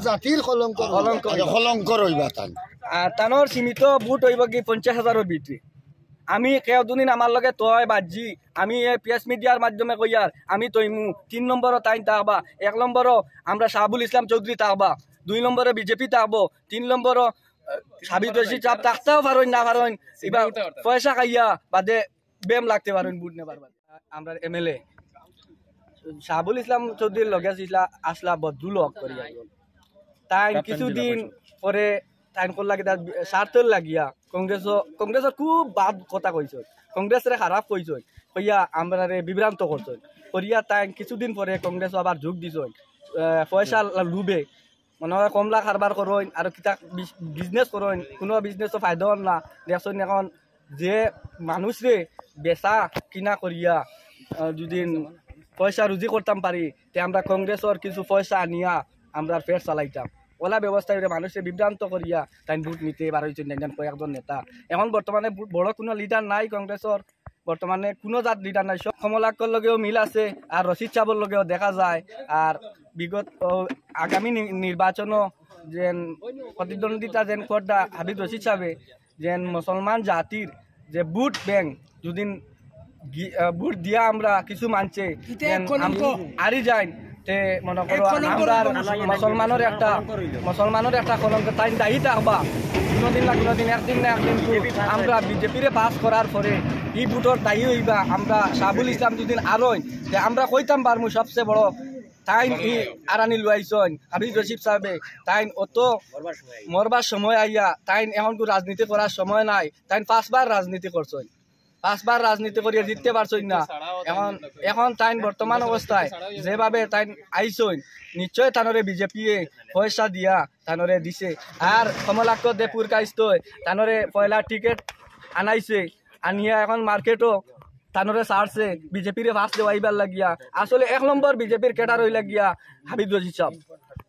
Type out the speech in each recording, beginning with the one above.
জাতির কলঙ্কর হইবা তানোর সীমিত বুট হইব কি 50,000 ভিতরে। আমি কেউদিন আমার লগে তয় বাজি আমি প্রেস মিডিয়ার মাধ্যমে কইয়ার আমি তৈমু 3 নম্বরও তাইন তাকবা, 1 নম্বরও আমরা শাহাবুল ইসলাম চৌধুরী তাকবা, 2 নম্বরে বিজেপি তাকবো, 3 নম্বরও সাবিত রশিদ সাহেব তাকতেও পারেন না পারেন এবার পয়সা খাইয়া বাদে বেম লাগতে পারেন বুট নেবার বাদে। আমরা এমএলএ শাহাবুল ইসলাম চৌধুরীর লগে আসলা বদুলক করিয়া তাই কিছুদিন পরে টাইম করলা কি স্বার্থর লাগিয়া কংগ্রেসের খুব বাদ কথা কইছ, কংগ্রেসরে খারাপ কইছ, কইয়া আমরা বিভ্রান্ত করছ করিয়া তাই কিছুদিন পরে কংগ্রেস আবার যোগ দিছ পয়সা লুবে মনে হয় কমলা কারবার করেন আর কিতা বিজনেস করেন, কোনো বিজনেসও ফায়দা হন না দেখছেন। এখন যে মানুষরে বেচা কিনা করিয়া যদি পয়সা রুজি করতাম পারি তে আমরা কংগ্রেসের কিছু পয়সা আনিয়া আমরা ফের চালাইতাম। ওলা ব্যবস্থায় মানুষের বিভ্রান্ত করিয়া তাই ভোট নিতে বার হয়েছেন কয়েকজন নেতা। এখন বর্তমানে বড় কোনো লিডার নাই কংগ্রেসের, বর্তমানে কোনো জাত লিডার নাই। সব কমলাক্ষর লগেও মিল আছে আর রশিদ সাহেবের লগেও দেখা যায়। আর বিগত আগামী নির্বাচনও যেন প্রতিদ্বন্দ্বিতা যেন করদা হাবিব রশিদ সাহেবে যেন মুসলমান জাতির যে বুট ব্যাংক যদি বুট দিয়া আমরা কিছু মানছে আরি যাই তে মনে করো আমরা মুসলমানের একটা কলঙ্ক তাই দায়ী থাকবা কোনোদিন না কোনোদিন একদিন না একদিন আমরা বিজেপিরে পাস করার পরে এই বুটর দায়ী হইবা আমরা শাহাবুল ইসলাম যদি আরোই যে আমরা কইতাম পারমু সবচেয়ে বড় তাই আরানি লুয়াইছন হাবিব রশিদ সাহেবে তাই অত মরবার সময় আইয়া তাই এখন রাজনীতি করার সময় নাই, তাই 5বার রাজনীতি করছেন, 5বার রাজনীতি করিয়া জিততে পারছই না। এখন তাই বর্তমান অবস্থায় যেভাবে তাই আইসইন নিশ্চয় তানরে বিজেপি পয়সা দিয়া তানরে দিছে। আর কমলাক্ষ দেপুর কাইস্তই তানরে পয়লা টিকিট আনাইছে, আনিয়া এখন মার্কেটও তানরে ছাড়ছে বিজেপিরে ফাঁস দেওয়াইবার লাগিয়া। আসলে 1 নম্বর বিজেপির কেটার হই লাগিয়া হাবিব রশিদ সাহেব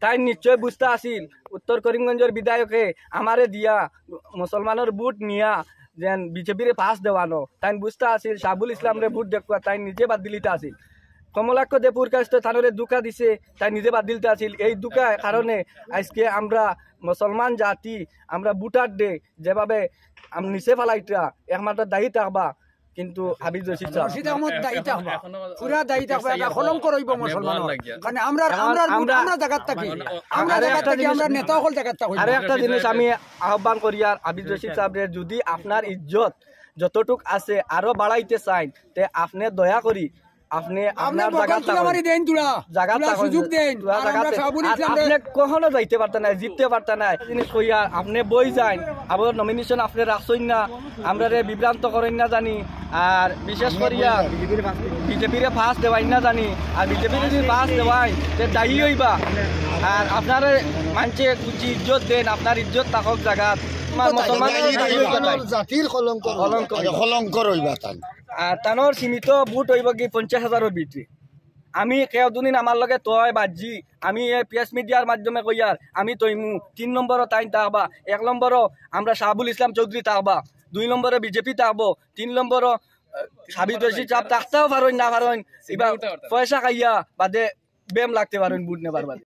তাই নিশ্চয় বুঝতে আসিল উত্তর করিমগঞ্জের বিধায়কে আমারে দিয়া মুসলমানের বুট নিয়া যেন বিজেপিরে পাস দেওয়ানো তাই বুঝতে আসিল শাহাবুল ইসলামরে ভোট দেখুয়া তাই নিজে বাদ দিলিতে আসিল। কমলাক্ষ দেপুর কাছ তানরে দুকা দিছে তাই নিজে বাদ দিলতে আসিল। এই দুকা কারণে আজকে আমরা মুসলমান জাতি আমরা বুটার ডে যেভাবে নিচে ফেলাইটা একমাত্র দায়ী থাকবা কিন্তু হাবিব রশিদ দায়ী থাকবা পুরা দায়ী থাকবা কলঙ্ক রইব মুসলমান কারণ আমরা জায়গাত থাকি আমরা নেতা হল জায়গাত থাকি। আর একটা জিনিস আমি আহ্বান করি আর হাবিব রশিদ সাহেবের যদি আপনার ইজ্জত যতটুক আছে আরো বাড়াইতে চান তে আপনি দয়া করি আপনি আপনার আপনি কখনো যাইতে পারতেন না জিততে পারতেন না জিনিস কইয়া আপনি বই যান আবার নমিনেশন আপনি রাখছেন না আমরা বিভ্রান্ত করেন না জানি। আর বিশেষ করিয়া বিজেপিরে ফাঁস দেওয়াই না জানি আর বিজেপি যদি ফাঁস দেওয়াই দায়ী হইবা আর আপনার মানছে কুচি ইজ্জত দেন আপনার ইজ্জত থাকক জায়গাত জাতির কলঙ্কর হইবা তানোর সীমিত বুট হইব কি 50,000 ভিতরে। আমি কেউদিন আমার লগে তয় বাজি আমি প্রেস মিডিয়ার মাধ্যমে কইয়ার আমি তৈমু 3 নম্বরও তাইন তাকবা, 1 নম্বরও আমরা শাহাবুল ইসলাম চৌধুরী তাকবা, 2 নম্বরে বিজেপি তাকবো, 3 নম্বরও সাবিত রশিদ সাহেব তাকতেও পারেন না পারেন এবার পয়সা খাইয়া বাদে বেম লাগতে পারেন বুট নেবার বাদে।